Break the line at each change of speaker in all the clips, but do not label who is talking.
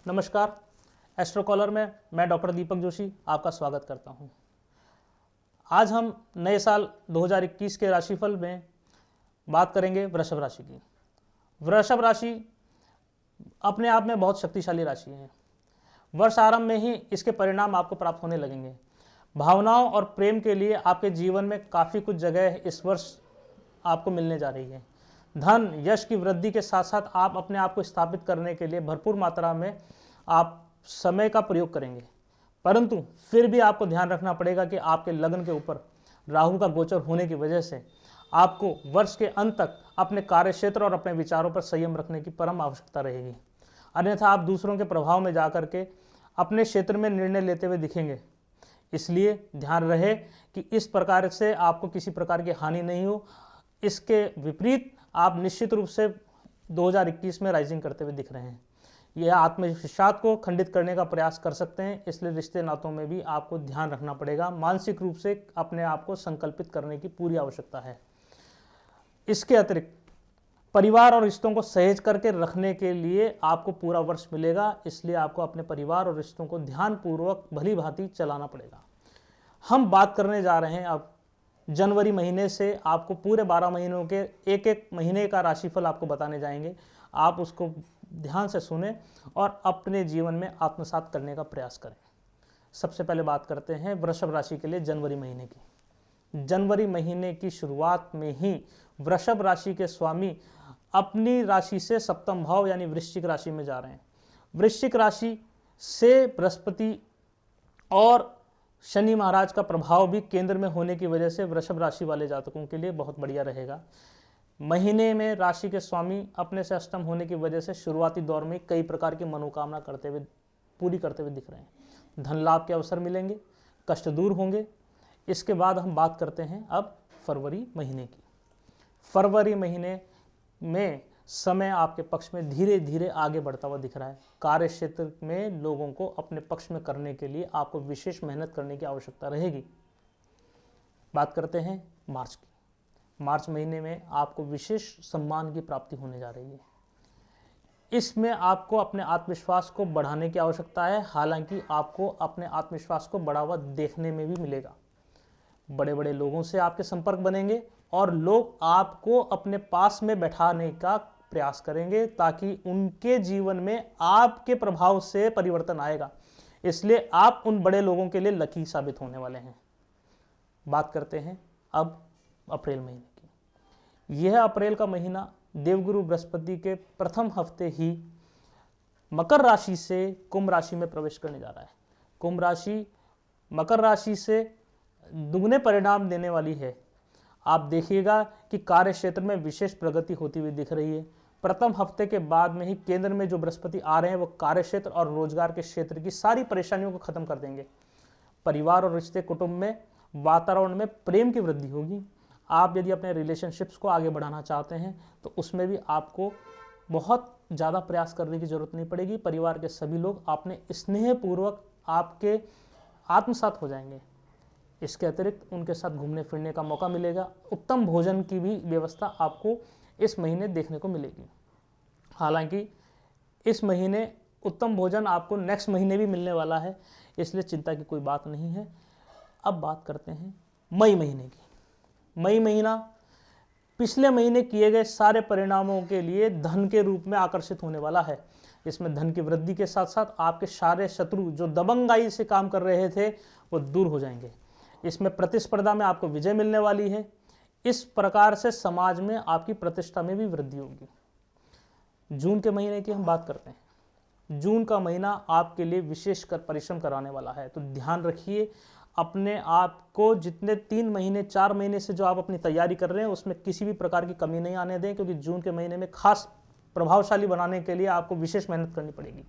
नमस्कार। Astro collar में मैं डॉक्टर दीपक जोशी आपका स्वागत करता हूं। आज हम नए साल 2021 के राशिफल में बात करेंगे वृषभ राशि की। वृषभ राशि अपने आप में बहुत शक्तिशाली राशि है। वर्ष आरंभ में ही इसके परिणाम आपको प्राप्त होने लगेंगे। भावनाओं और प्रेम के लिए आपके जीवन में काफ़ी कुछ जगह इस वर्ष आपको मिलने जा रही है। धन यश की वृद्धि के साथ साथ आप अपने आप को स्थापित करने के लिए भरपूर मात्रा में आप समय का प्रयोग करेंगे, परंतु फिर भी आपको ध्यान रखना पड़ेगा कि आपके लग्न के ऊपर राहु का गोचर होने की वजह से आपको वर्ष के अंत तक अपने कार्यक्षेत्र और अपने विचारों पर संयम रखने की परम आवश्यकता रहेगी। अन्यथा आप दूसरों के प्रभाव में जाकर के अपने क्षेत्र में निर्णय लेते हुए दिखेंगे। इसलिए ध्यान रहे कि इस प्रकार से आपको किसी प्रकार की हानि नहीं हो। इसके विपरीत आप निश्चित रूप से 2021 में राइजिंग करते हुए दिख रहे हैं। यह आत्मविश्वास को खंडित करने का प्रयास कर सकते हैं, इसलिए रिश्ते नातों में भी आपको ध्यान रखना पड़ेगा। मानसिक रूप से अपने आप को संकल्पित करने की पूरी आवश्यकता है। इसके अतिरिक्त परिवार और रिश्तों को सहेज करके रखने के लिए आपको पूरा वर्ष मिलेगा, इसलिए आपको अपने परिवार और रिश्तों को ध्यानपूर्वक भली भांति चलाना पड़ेगा। हम बात करने जा रहे हैं अब जनवरी महीने से आपको पूरे 12 महीनों के एक एक महीने का राशिफल आपको बताने जाएंगे। आप उसको ध्यान से सुने और अपने जीवन में आत्मसात करने का प्रयास करें। सबसे पहले बात करते हैं वृषभ राशि के लिए जनवरी महीने की। जनवरी महीने की शुरुआत में ही वृषभ राशि के स्वामी अपनी राशि से सप्तम भाव यानी वृश्चिक राशि में जा रहे हैं। वृश्चिक राशि से बृहस्पति और शनि महाराज का प्रभाव भी केंद्र में होने की वजह से वृषभ राशि वाले जातकों के लिए बहुत बढ़िया रहेगा। महीने में राशि के स्वामी अपने से अष्टम होने की वजह से शुरुआती दौर में कई प्रकार की मनोकामना पूरी करते हुए दिख रहे हैं। धन लाभ के अवसर मिलेंगे, कष्ट दूर होंगे। इसके बाद हम बात करते हैं अब फरवरी महीने की। फरवरी महीने में समय आपके पक्ष में धीरे धीरे आगे बढ़ता हुआ दिख रहा है। कार्य क्षेत्र में लोगों को अपने पक्ष में करने के लिए आपको विशेष मेहनत करने की आवश्यकता रहेगी। बात करते हैं मार्च की। मार्च महीने में आपको विशेष सम्मान की प्राप्ति होने जा रही है। इसमें आपको अपने आत्मविश्वास को बढ़ाने की आवश्यकता है। हालांकि आपको अपने आत्मविश्वास को बढ़ावा देखने में भी मिलेगा। बड़े बड़े लोगों से आपके संपर्क बनेंगे और लोग आपको अपने पास में बैठाने का प्रयास करेंगे ताकि उनके जीवन में आपके प्रभाव से परिवर्तन आएगा। इसलिए आप उन बड़े लोगों के लिए लकी साबित होने वाले हैं। बात करते हैं अब अप्रैल महीने की। यह अप्रैल का महीना देवगुरु बृहस्पति के प्रथम हफ्ते ही मकर राशि से कुंभ राशि में प्रवेश करने जा रहा है। कुंभ राशि मकर राशि से दुगने परिणाम देने वाली है। आप देखिएगा कि कार्य क्षेत्र में विशेष प्रगति होती हुई दिख रही है। प्रथम हफ्ते के बाद में ही केंद्र में जो बृहस्पति आ रहे हैं वो कार्य क्षेत्र और रोजगार के क्षेत्र की सारी परेशानियों को खत्म कर देंगे। परिवार और रिश्ते कुटुंब में वातावरण में प्रेम की वृद्धि होगी। आप यदि अपने रिलेशनशिप्स को आगे बढ़ाना चाहते हैं तो उसमें भी आपको बहुत ज़्यादा प्रयास करने की जरूरत नहीं पड़ेगी। परिवार के सभी लोग अपने स्नेहपूर्वक आपके आत्मसात हो जाएंगे। इसके अतिरिक्त उनके साथ घूमने फिरने का मौका मिलेगा। उत्तम भोजन की भी व्यवस्था आपको इस महीने देखने को मिलेगी। हालांकि इस महीने उत्तम भोजन आपको नेक्स्ट महीने भी मिलने वाला है, इसलिए चिंता की कोई बात नहीं है। अब बात करते हैं मई महीने की। मई महीना पिछले महीने किए गए सारे परिणामों के लिए धन के रूप में आकर्षित होने वाला है। इसमें धन की वृद्धि के साथ साथ आपके सारे शत्रु जो दबंगाई से काम कर रहे थे वो दूर हो जाएंगे। इसमें प्रतिस्पर्धा में आपको विजय मिलने वाली है। इस प्रकार से समाज में आपकी प्रतिष्ठा में भी वृद्धि होगी। जून के महीने की हम बात करते हैं। जून का महीना आपके लिए विशेषकर परिश्रम कराने वाला है, तो ध्यान रखिए अपने आप को। जितने 3 महीने 4 महीने से जो आप अपनी तैयारी कर रहे हैं उसमें किसी भी प्रकार की कमी नहीं आने दें, क्योंकि जून के महीने में खास प्रभावशाली बनाने के लिए आपको विशेष मेहनत करनी पड़ेगी।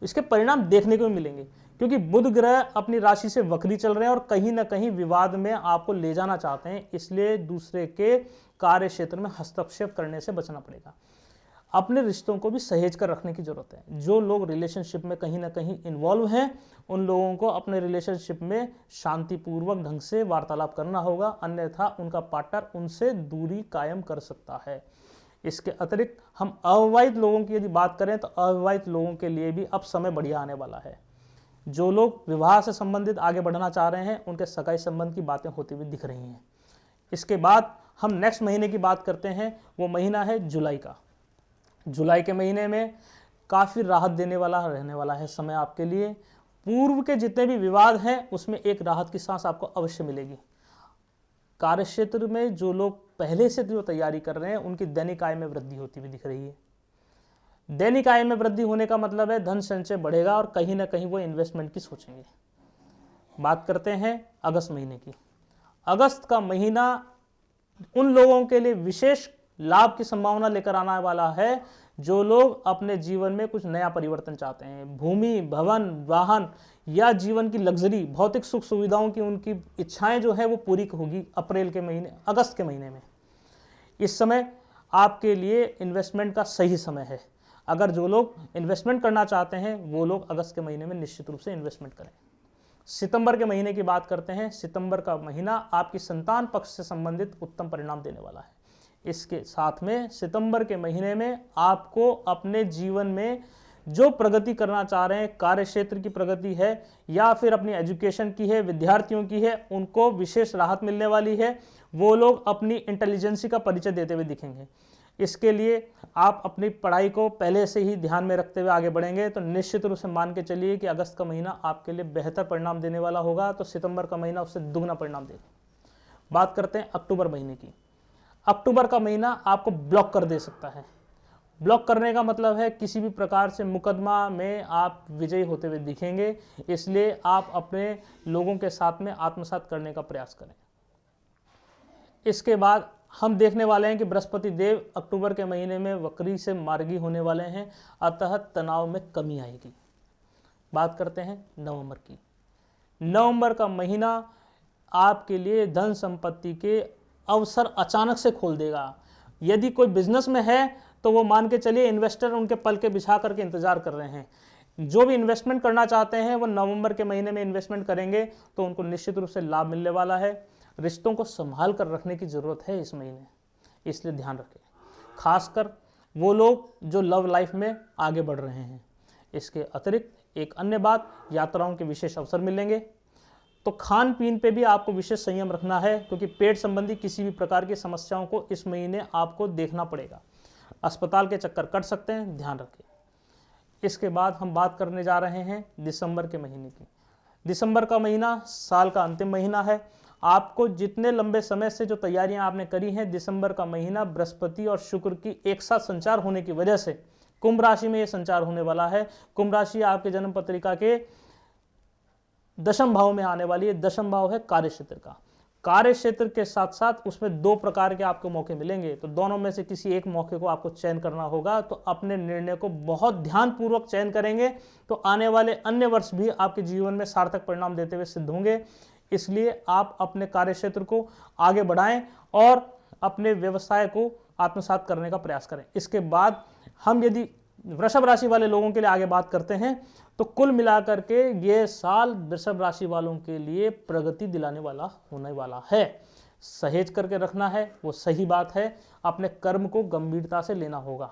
इसके परिणाम देखने को मिलेंगे, क्योंकि बुध ग्रह अपनी राशि से वक्री चल रहे हैं और कहीं ना कहीं विवाद में आपको ले जाना चाहते हैं। इसलिए दूसरे के कार्य क्षेत्र में हस्तक्षेप करने से बचना पड़ेगा। अपने रिश्तों को भी सहेज कर रखने की जरूरत है। जो लोग रिलेशनशिप में कहीं ना कहीं इन्वॉल्व हैं उन लोगों को अपने रिलेशनशिप में शांतिपूर्वक ढंग से वार्तालाप करना होगा, अन्यथा उनका पार्टनर उनसे दूरी कायम कर सकता है। इसके अतिरिक्त हम अविवाहित लोगों की यदि बात करें तो अविवाहित लोगों के लिए भी अब समय बढ़िया आने वाला है। जो लोग विवाह से संबंधित आगे बढ़ना चाह रहे हैं उनके सगाई संबंध की बातें होती हुई दिख रही हैं। इसके बाद हम नेक्स्ट महीने की बात करते हैं, वो महीना है जुलाई का। जुलाई के महीने में काफ़ी राहत देने वाला रहने वाला है समय आपके लिए। पूर्व के जितने भी विवाद हैं उसमें एक राहत की सांस आपको अवश्य मिलेगी। कार्यक्षेत्र में जो लोग पहले से जो तैयारी कर रहे हैं उनकी दैनिक आय में वृद्धि होती हुई दिख रही है। दैनिक आय में वृद्धि होने का मतलब है धन संचय बढ़ेगा और कहीं ना कहीं वो इन्वेस्टमेंट की सोचेंगे। बात करते हैं अगस्त महीने की। अगस्त का महीना उन लोगों के लिए विशेष लाभ की संभावना लेकर आने वाला है जो लोग अपने जीवन में कुछ नया परिवर्तन चाहते हैं। भूमि, भवन, वाहन या जीवन की लग्जरी, भौतिक सुख सुविधाओं की उनकी इच्छाएं जो है वो पूरी होगी अगस्त के महीने में। इस समय आपके लिए इन्वेस्टमेंट का सही समय है। अगर जो लोग इन्वेस्टमेंट करना चाहते हैं वो लोग अगस्त के महीने में निश्चित रूप से इन्वेस्टमेंट करें। सितंबर के महीने की बात करते हैं। सितंबर का महीना आपकी संतान पक्ष से संबंधित उत्तम परिणाम देने वाला है। इसके साथ में सितंबर के महीने में आपको अपने जीवन में जो प्रगति करना चाह रहे हैं, कार्य क्षेत्र की प्रगति है या फिर अपनी एजुकेशन की है, विद्यार्थियों की है, उनको विशेष राहत मिलने वाली है। वो लोग अपनी इंटेलिजेंसी का परिचय देते हुए दिखेंगे। इसके लिए आप अपनी पढ़ाई को पहले से ही ध्यान में रखते हुए आगे बढ़ेंगे तो निश्चित रूप से मान के चलिए कि अगस्त का महीना आपके लिए बेहतर परिणाम देने वाला होगा। तो सितंबर का महीना उससे दुगना परिणाम देगा। बात करते हैं अक्टूबर महीने की। अक्टूबर का महीना आपको ब्लॉक कर दे सकता है। ब्लॉक करने का मतलब है किसी भी प्रकार से मुकदमा में आप विजयी होते हुए दिखेंगे। इसलिए आप अपने लोगों के साथ में आत्मसात करने का प्रयास करें। इसके बाद हम देखने वाले हैं कि बृहस्पति देव अक्टूबर के महीने में वक्री से मार्गी होने वाले हैं, अतः तनाव में कमी आएगी। बात करते हैं नवंबर की। नवंबर का महीना आपके लिए धन संपत्ति के अवसर अचानक से खोल देगा। यदि कोई बिजनेस में है तो वो मान के चलिए इन्वेस्टर उनके पल के बिछा करके इंतजार कर रहे हैं। जो भी इन्वेस्टमेंट करना चाहते हैं वो नवंबर के महीने में इन्वेस्टमेंट करेंगे तो उनको निश्चित रूप से लाभ मिलने वाला है। रिश्तों को संभाल कर रखने की ज़रूरत है इस महीने, इसलिए ध्यान रखें, खासकर वो लोग जो लव लाइफ में आगे बढ़ रहे हैं। इसके अतिरिक्त एक अन्य बात, यात्राओं के विशेष अवसर मिलेंगे। तो खान पीन पे भी आपको विशेष संयम रखना है क्योंकि पेट संबंधी किसी भी प्रकार की समस्याओं को इस महीने आपको देखना पड़ेगा। अस्पताल के चक्कर कट सकते हैं, ध्यान रखें। इसके बाद हम बात करने जा रहे हैं दिसंबर के महीने की। दिसंबर का महीना साल का अंतिम महीना है। आपको जितने लंबे समय से जो तैयारियां आपने करी हैं, दिसंबर का महीना बृहस्पति और शुक्र की एक साथ संचार होने की वजह से कुंभ राशि में यह संचार होने वाला है। कुंभ राशि आपके जन्म पत्रिका के दशम भाव में आने वाली है। दशम भाव है कार्य क्षेत्र का। कार्य क्षेत्र के साथ साथ उसमें दो प्रकार के आपको मौके मिलेंगे, तो दोनों में से किसी एक मौके को आपको चयन करना होगा। तो अपने निर्णय को बहुत ध्यानपूर्वक चयन करेंगे तो आने वाले अन्य वर्ष भी आपके जीवन में सार्थक परिणाम देते हुए सिद्ध होंगे। इसलिए आप अपने कार्य क्षेत्र को आगे बढ़ाएं और अपने व्यवसाय को आत्मसात करने का प्रयास करें। इसके बाद हम यदि वृषभ राशि वाले लोगों के लिए आगे बात करते हैं तो कुल मिलाकर के ये साल वृषभ राशि वालों के लिए प्रगति दिलाने वाला होने वाला है। सहेज करके रखना है, वो सही बात है। अपने कर्म को गंभीरता से लेना होगा।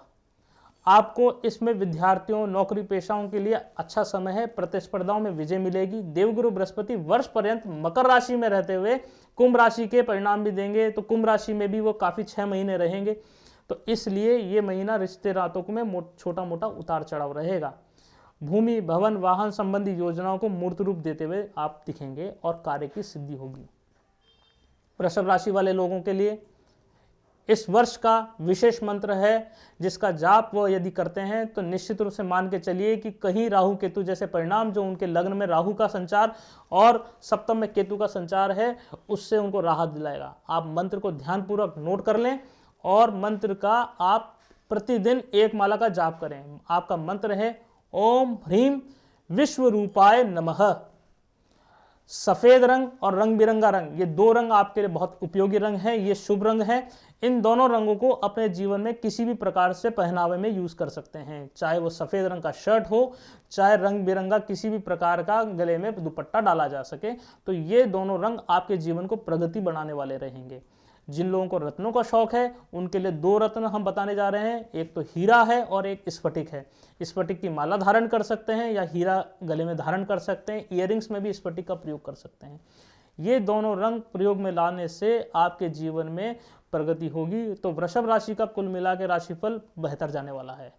आपको इसमें विद्यार्थियों, नौकरी पेशाओं के लिए अच्छा समय है। प्रतिस्पर्धाओं में विजय मिलेगी। देवगुरु बृहस्पति वर्ष पर्यंत मकर राशि में रहते हुए कुंभ राशि के परिणाम भी देंगे, तो कुंभ राशि में भी वो काफ़ी 6 महीने रहेंगे। तो इसलिए ये महीना रिश्ते नातों में छोटा मोटा उतार चढ़ाव रहेगा। भूमि, भवन, वाहन संबंधी योजनाओं को मूर्त रूप देते हुए आप दिखेंगे और कार्य की सिद्धि होगी। वृषभ राशि वाले लोगों के लिए इस वर्ष का विशेष मंत्र है जिसका जाप वो यदि करते हैं तो निश्चित रूप से मान के चलिए कि कहीं राहु केतु जैसे परिणाम, जो उनके लग्न में राहु का संचार और सप्तम में केतु का संचार है, उससे उनको राहत दिलाएगा। आप मंत्र को ध्यानपूर्वक नोट कर लें और मंत्र का आप प्रतिदिन एक माला का जाप करें। आपका मंत्र है ओम ह्रीम विश्व रूपाय नमः। सफेद रंग और रंग बिरंगा रंग, ये दो रंग आपके लिए बहुत उपयोगी रंग हैं, ये शुभ रंग हैं। इन दोनों रंगों को अपने जीवन में किसी भी प्रकार से पहनावे में यूज कर सकते हैं, चाहे वो सफेद रंग का शर्ट हो, चाहे रंग बिरंगा किसी भी प्रकार का गले में दुपट्टा डाला जा सके। तो ये दोनों रंग आपके जीवन को प्रगति बनाने वाले रहेंगे। जिन लोगों को रत्नों का शौक है उनके लिए दो रत्न हम बताने जा रहे हैं, एक तो हीरा है और एक स्फटिक है। स्फटिक की माला धारण कर सकते हैं या हीरा गले में धारण कर सकते हैं, ईयरिंग्स में भी स्फटिक का प्रयोग कर सकते हैं। ये दोनों रंग प्रयोग में लाने से आपके जीवन में प्रगति होगी। तो वृषभ राशि का कुल मिला के राशिफल बेहतर जाने वाला है।